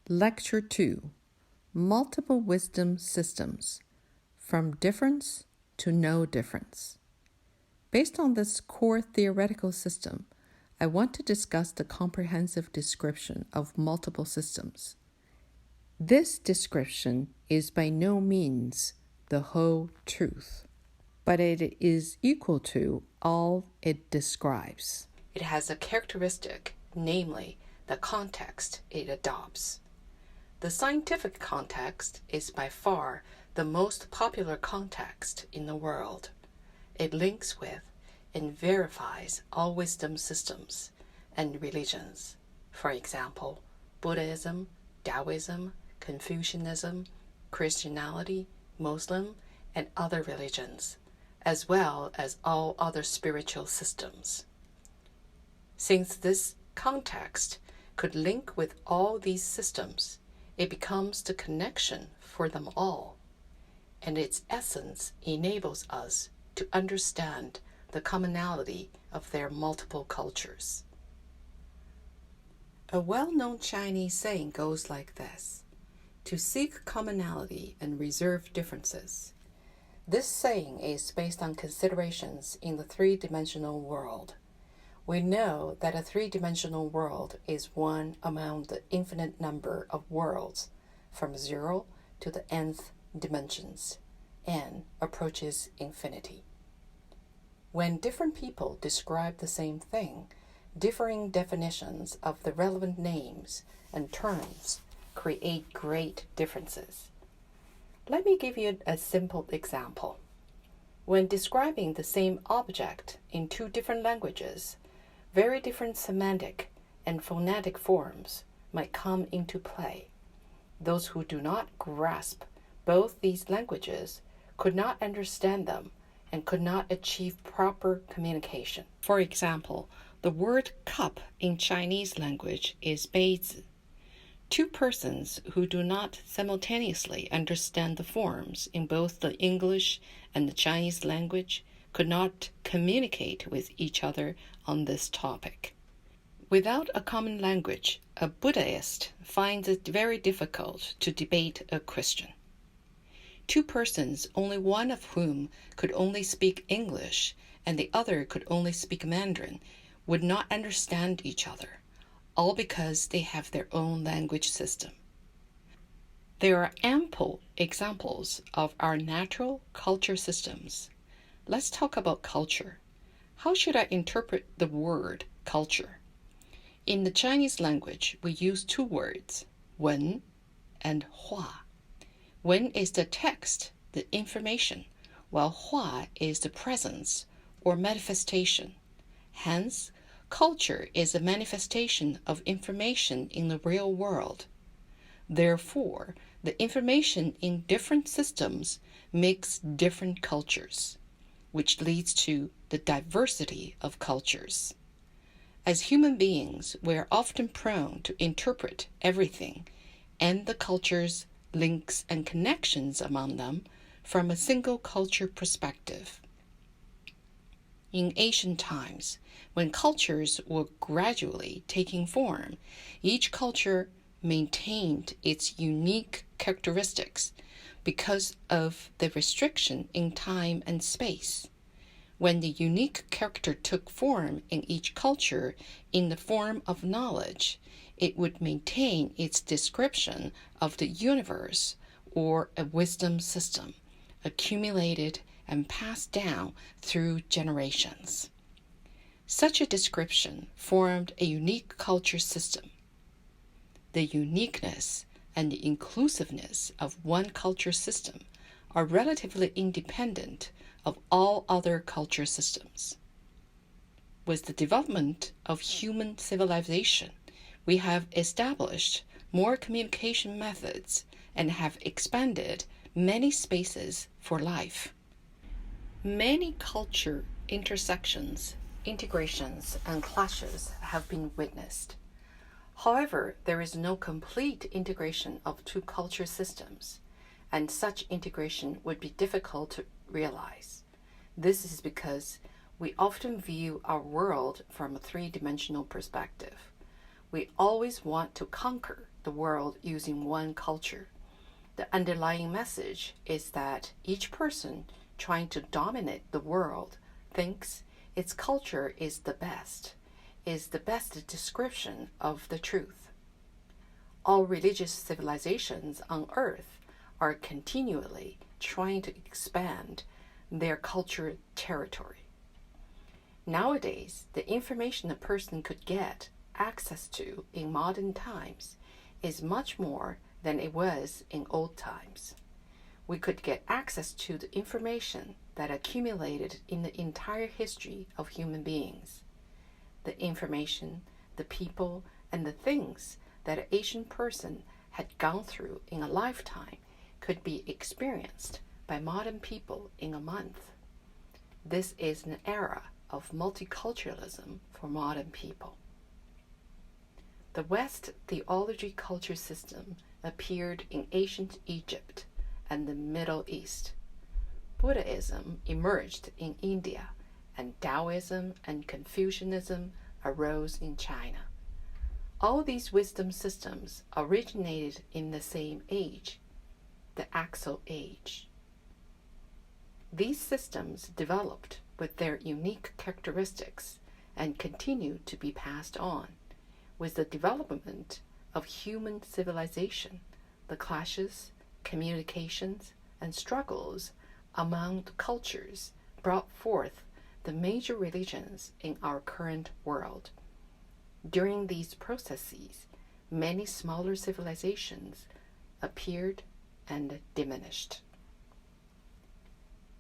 Lecture 2, Multiple Wisdom Systems, From Difference to No Difference. Based on this core theoretical system, I want to discuss the comprehensive description of multiple systems. This description is by no means the whole truth, but it is equal to all it describes. It has a characteristic, namely the context it adopts. The scientific context is by far the most popular context in the world. It links with and verifies all wisdom systems and religions. For example, Buddhism, Taoism, Confucianism, Christianity, Muslim, and other religions, as well as all other spiritual systems. Since this context could link with all these systems, it becomes the connection for them all, and its essence enables us to understand the commonality of their multiple cultures. A well-known Chinese saying goes like this: to seek commonality and reserve differences. This saying is based on considerations in the three-dimensional world. We know that a three-dimensional world is one among the infinite number of worlds from 0 to the nth dimensions, n approaches infinity. When different people describe the same thing, differing definitions of the relevant names and terms create great differences. Let me give you a simple example. When describing the same object in two different languages, very different semantic and phonetic forms might come into play. Those who do not grasp both these languages could not understand them and could not achieve proper communication. For example, the word cup in Chinese language is 杯子. Two persons who do not simultaneously understand the forms in both the English and the Chinese language could not communicate with each other on this topic. Without a common language, a Buddhist finds it very difficult to debate a Christian. Two persons, only one of whom could only speak English and the other could only speak Mandarin, would not understand each other, all because they have their own language system. There are ample examples of our natural culture systems. Let's talk about culture. How should I interpret the word culture? In the Chinese language, we use two words, 文 and 话. 文 is the text, the information, while 话 is the presence or manifestation. Hence, culture is a manifestation of information in the real world. Therefore, the information in different systems makes different cultures, which leads to the diversity of cultures. As human beings, we are often prone to interpret everything and the cultures, links, and connections among them from a single culture perspective. In ancient times, when cultures were gradually taking form, each culture maintained its unique characteristics because of the restriction in time and space. When the unique character took form in each culture in the form of knowledge, it would maintain its description of the universe or a wisdom system, accumulated and passed down through generations. Such a description formed a unique culture system. The uniqueness and the inclusiveness of one culture system are relatively independent of all other culture systems. With the development of human civilization, we have established more communication methods and have expanded many spaces for life. Many culture intersections, integrations, and clashes have been witnessed. However, there is no complete integration of two culture systems, and such integration would be difficult to realize. This is because we often view our world from a three-dimensional perspective. we always want to conquer the world using one culture. The underlying message is that each person trying to dominate the world thinks its culture is the best description of the truth. All religious civilizations on Earth are continually trying to expand their culture territory. Nowadays, the information a person could get access to in modern times is much more than it was in old times. We could get access to the information that accumulated in the entire history of human beings. The information, the people, and the things that an Asian person had gone through in a lifetime could be experienced by modern people in a month. This is an era of multiculturalism for modern people. The West theology culture system appeared in ancient Egypt and the Middle East. Buddhism emerged in India, and Taoism and Confucianism arose in China. All these wisdom systems originated in the same age, the Axial Age. These systems developed with their unique characteristics and continue to be passed on. With the development of human civilization, the clashes, communications, and struggles among the cultures brought forth the major religions in our current world. During these processes, many smaller civilizations appeared and diminished.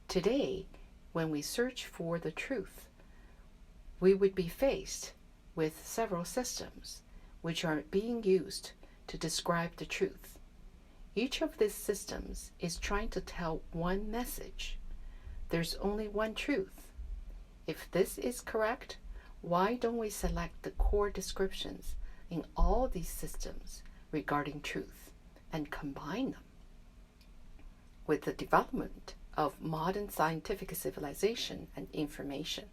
Today, when we search for the truth, we would be faced with several systems which are being used to describe the truth. Each of these systems is trying to tell one message. There's only one truth. If this is correct, why don't we select the core descriptions in all these systems regarding truth and combine them? With the development of modern scientific civilization and information,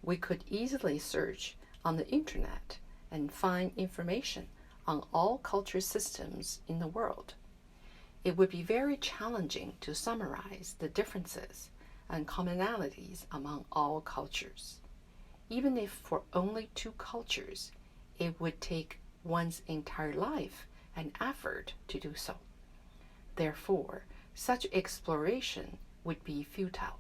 we could easily search on the internet and find information on all culture systems in the world. It would be very challenging to summarize the differences and commonalities among all cultures. Even if for only 2 cultures, it would take one's entire life and effort to do so. Therefore, such exploration would be futile.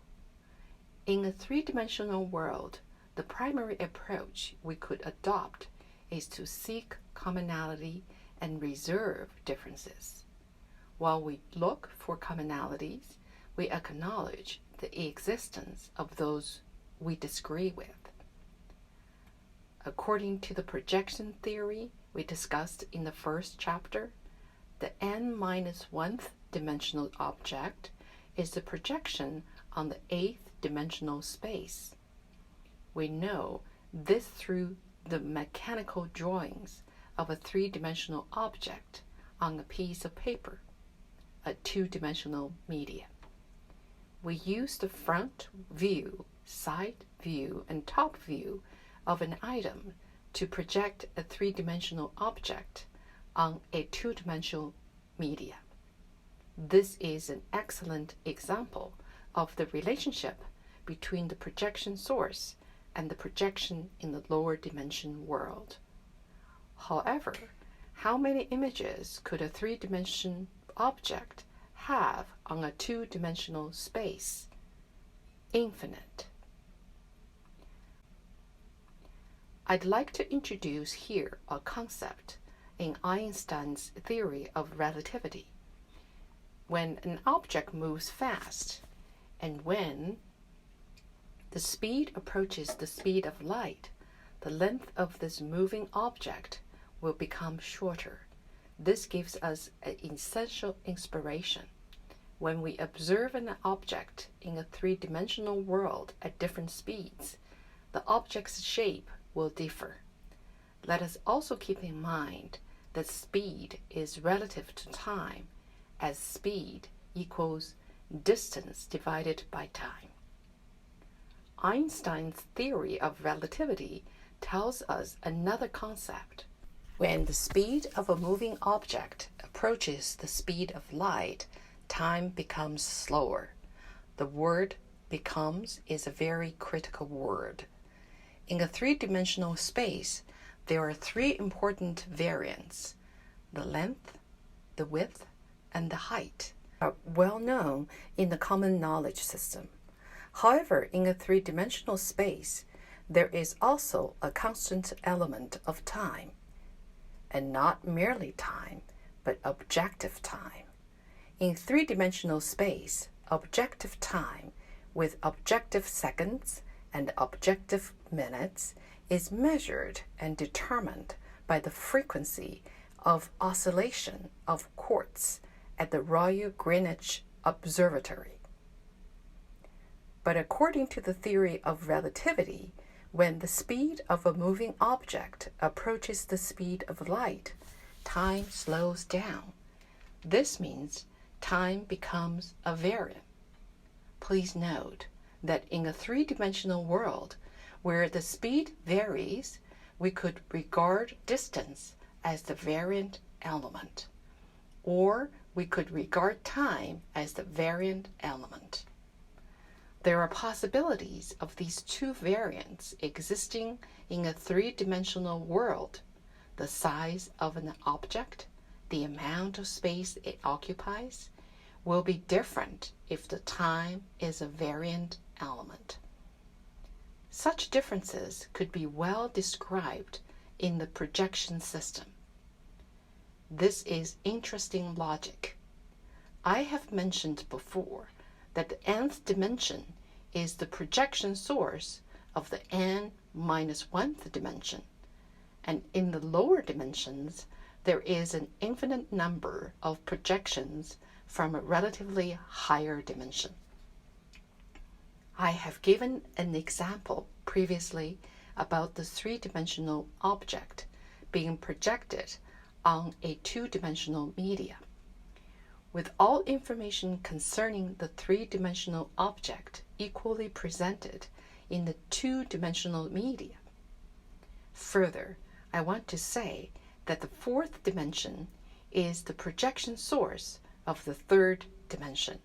In a 3-dimensional world, the primary approach we could adopt is to seek commonality and reserve differences. While we look for commonalities, we acknowledge the existence of those we disagree with. According to the projection theory we discussed in the first chapter, the n-1th dimensional object is the projection on the 8th dimensional space. We know this through the mechanical drawings of a 3-dimensional object on a piece of paper, a 2-dimensional medium. We use the front view, side view, and top view of an item to project a 3-dimensional object on a 2-dimensional media. This is an excellent example of the relationship between the projection source and the projection in the lower dimension world. However, how many images could a 3-dimensional object have on a 2-dimensional space? Infinite. I'd like to introduce here a concept in Einstein's theory of relativity. When an object moves fast, and when the speed approaches the speed of light, the length of this moving object will become shorter. This gives us an essential inspiration. When we observe an object in a 3-dimensional world at different speeds, the object's shape will differ. Let us also keep in mind that speed is relative to time, as speed equals distance divided by time. Einstein's theory of relativity tells us another concept. When the speed of a moving object approaches the speed of light, time becomes slower. The word becomes is a very critical word. In a three-dimensional space, there are three important variants: the length, the width, and the height are well known in the common knowledge system. However, in a three-dimensional space, there is also a constant element of time, and not merely time, but objective time. In three-dimensional space, objective time with objective seconds and objective minutes is measured and determined by the frequency of oscillation of quartz at the Royal Greenwich Observatory. But according to the theory of relativity, when the speed of a moving object approaches the speed of light, time slows down. This means time becomes a variant. Please note that in a three-dimensional world where the speed varies, we could regard distance as the variant element, or we could regard time as the variant element. There are possibilities of these two variants existing in a three-dimensional world. The size of an object, the amount of space it occupies, will be different if the time is a variant element. Such differences could be well described in the projection system. This is interesting logic. I have mentioned before that the nth dimension is the projection source of the n-1th dimension, and in the lower dimensions, there is an infinite number of projections from a relatively higher dimension. I have given an example previously about the three-dimensional object being projected on a two-dimensional media. With all information concerning the three-dimensional object equally presented in the two-dimensional media. Further, I want to say that the fourth dimension is the projection source of the third dimension.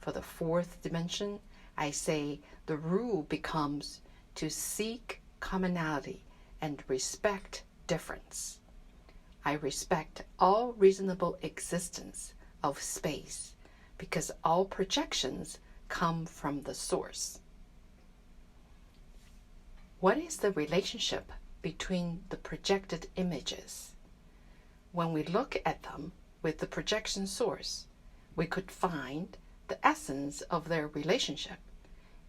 For the fourth dimension, I say the rule becomes to seek commonality and respect difference. I respect all reasonable existence of space because all projections come from the source. What is the relationship between the projected images? When we look at them with the projection source, we could find the essence of their relationship.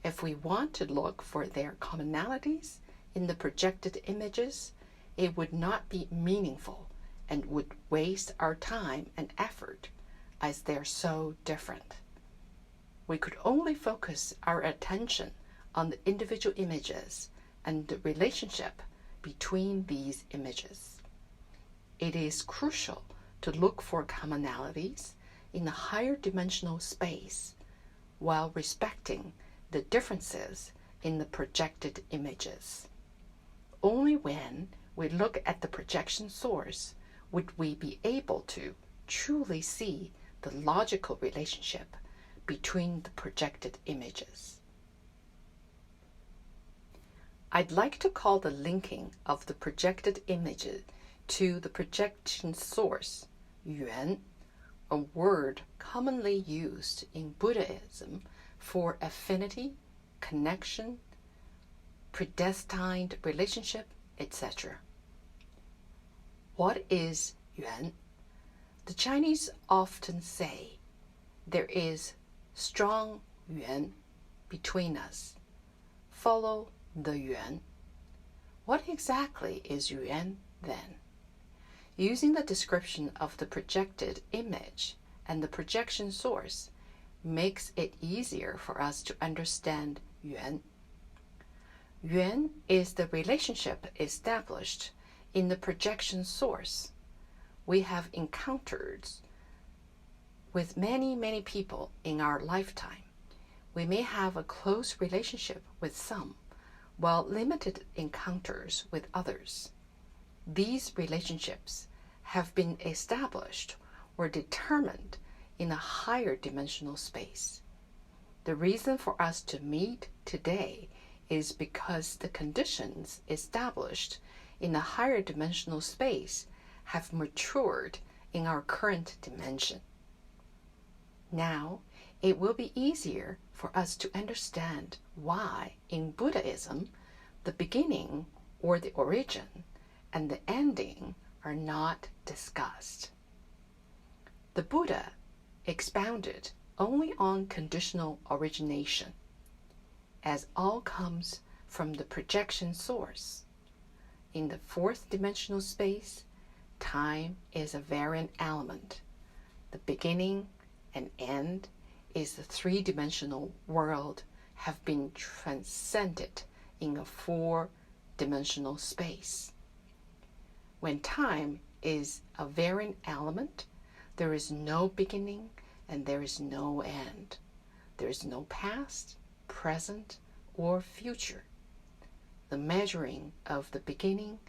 If we want to look for their commonalities in the projected images, it would not be meaningful and would waste our time and effort as they're so different. We could only focus our attention on the individual images and the relationship between these images. It is crucial to look for commonalities in a higher dimensional space while respecting the differences in the projected images. Only when we look at the projection source would we be able to truly see the logical relationship between the projected images. I'd like to call the linking of the projected images to the projection source yuan, a word commonly used in Buddhism for affinity, connection, predestined relationship, etc. What is yuan? The Chinese often say there is strong yuan between us. Follow the yuan. What exactly is yuan then? Using the description of the projected image and the projection source makes it easier for us to understand yuan. Yuan is the relationship established in the projection source. We have encountered with many people in our lifetime. We may have a close relationship with some, while limited encounters with others. These relationships have been established or determined in a higher dimensional space. The reason for us to meet today is because the conditions established in a higher dimensional space have matured in our current dimension. Now, it will be easier for us to understand why in Buddhism, the beginning or the origin and the ending are not discussed. The Buddha expounded only on conditional origination, as all comes from the projection source. In the fourth dimensional space, time is a variant element. The beginning and end is the three-dimensional world have been transcended in a four-dimensional space. When time is a variant element, there is no beginning and there is no end. There is no past, present, or future. The measuring of the beginning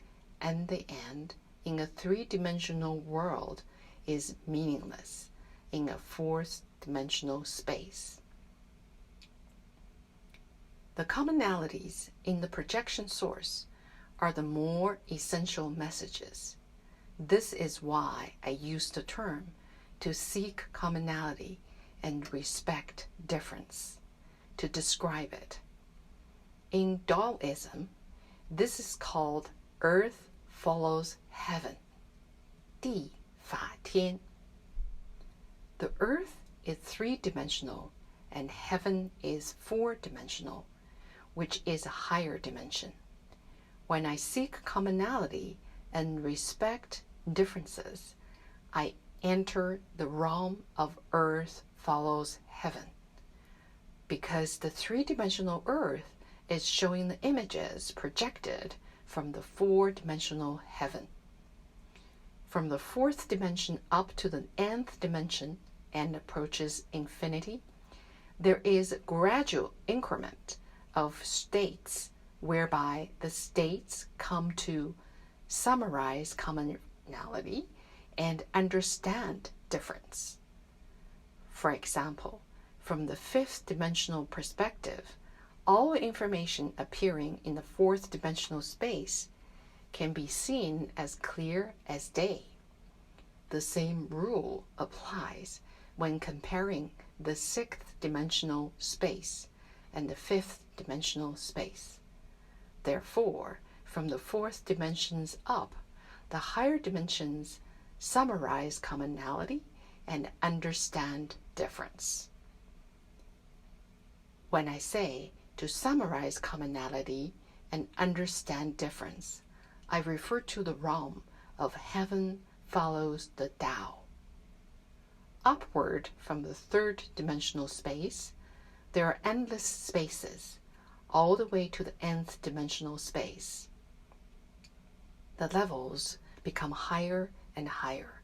and the end in a three-dimensional world is meaningless in a fourth-dimensional space. The commonalities in the projection source are the more essential messages. This is why I use the term to seek commonality and respect difference to describe it. In Taoism, this is called earth follows heaven, 地法天. The earth is three-dimensional and heaven is four-dimensional, which is a higher dimension. When I seek commonality and respect differences, I enter the realm of earth follows heaven, because the three-dimensional earth is showing the images projected from the four-dimensional heaven. From the fourth dimension up to the nth dimension and approaches infinity, there is a gradual increment of states whereby the states come to summarize commonality and understand difference. For example, from the fifth dimensional perspective, all information appearing in the fourth dimensional space can be seen as clear as day. The same rule applies when comparing the sixth dimensional space and the fifth dimensional space. Therefore, from the fourth dimensions up, the higher dimensions summarize commonality and understand difference. When I say to summarize commonality and understand difference, I refer to the realm of heaven follows the Tao. Upward from the third dimensional space, there are endless spaces, all the way to the nth dimensional space. The levels become higher and higher.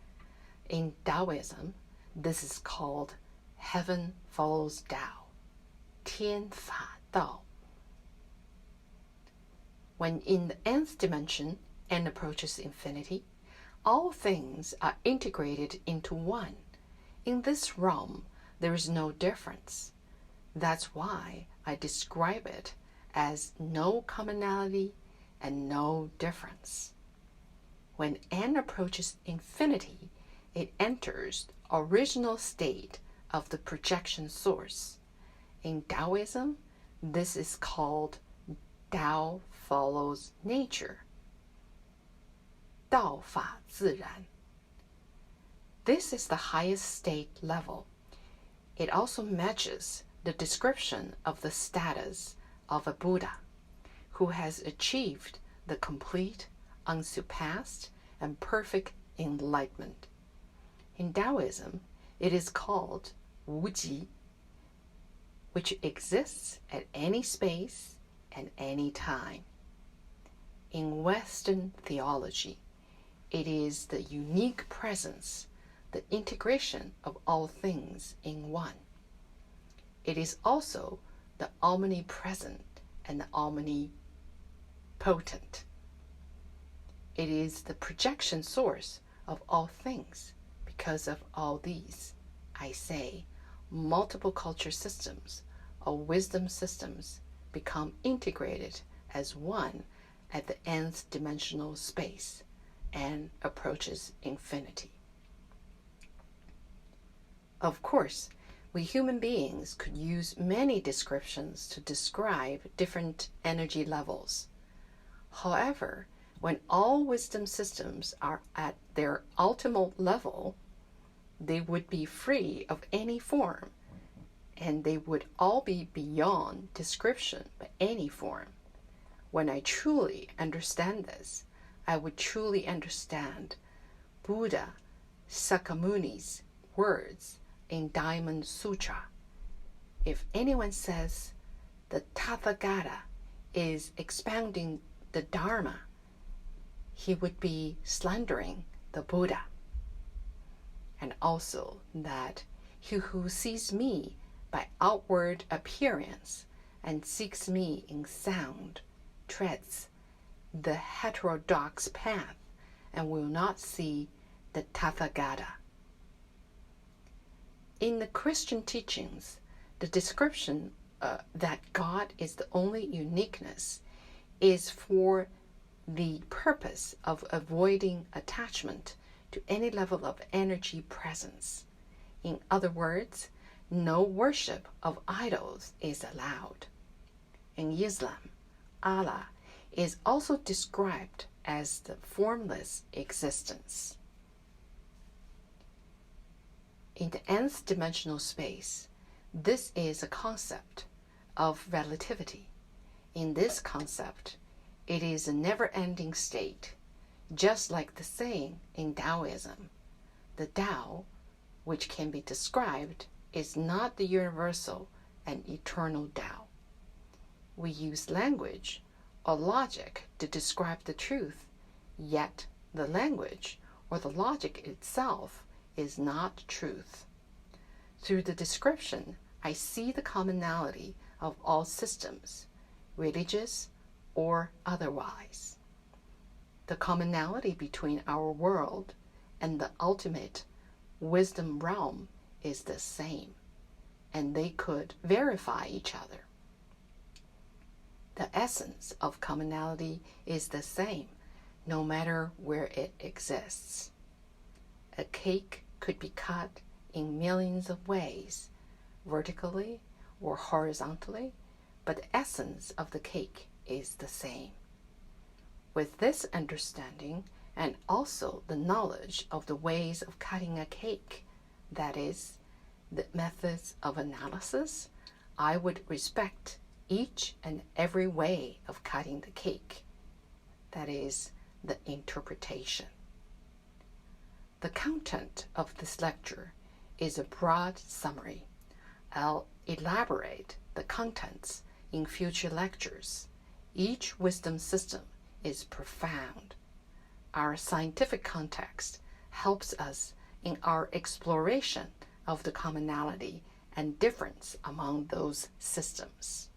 In Taoism, this is called heaven follows Tao, 天法道. When in the nth dimension and approaches infinity, all things are integrated into one. In this realm, there is no difference. That's why I describe it as no commonality and no difference. When n approaches infinity, it enters the original state of the projection source. In Taoism, this is called Tao follows nature, 道法自然. This is the highest state level. It also matches the description of the status of a Buddha who has achieved the complete, unsurpassed, and perfect enlightenment. In Taoism, it is called 无极, which exists at any space and any time. In Western theology, it is the unique presence, the integration of all things in one. It is also the omnipresent and the omnipotent. it is the projection source of all things. Because of all these, I say, multiple culture systems or wisdom systems become integrated as one at the nth dimensional space and approaches infinity. Of course, we human beings could use many descriptions to describe different energy levels. However, when all wisdom systems are at their ultimate level, they would be free of any form, and they would all be beyond description by any form. When I truly understand this, I would truly understand Buddha Sakyamuni's words in Diamond Sutra. If anyone says the Tathagata is expounding the Dharma, he would be slandering the Buddha. And also that he who sees me by outward appearance and seeks me in sound treads the heterodox path and will not see the Tathagata. In the Christian teachings, the description that God is the only uniqueness is for the purpose of avoiding attachment to any level of energy presence. In other words, no worship of idols is allowed. In Islam, Allah is also described as the formless existence. In the nth dimensional space, this is a concept of relativity. In this concept, it is a never-ending state, just like the saying in Taoism, the Tao, which can be described, is not the universal and eternal Tao. We use language or logic to describe the truth, yet the language or the logic itself is not truth. Through the description, I see the commonality of all systems, religious or otherwise. The commonality between our world and the ultimate wisdom realm is the same, and they could verify each other. The essence of commonality is the same, no matter where it exists. A cake could be cut in millions of ways, vertically or horizontally, but the essence of the cake is the same. With this understanding and also the knowledge of the ways of cutting a cake, that is, the methods of analysis, I would respect each and every way of cutting the cake, that is, the interpretation. The content of this lecture is a broad summary. I'll elaborate the contents in future lectures. Each wisdom system is profound. Our scientific context helps us in our exploration of the commonality and difference among those systems.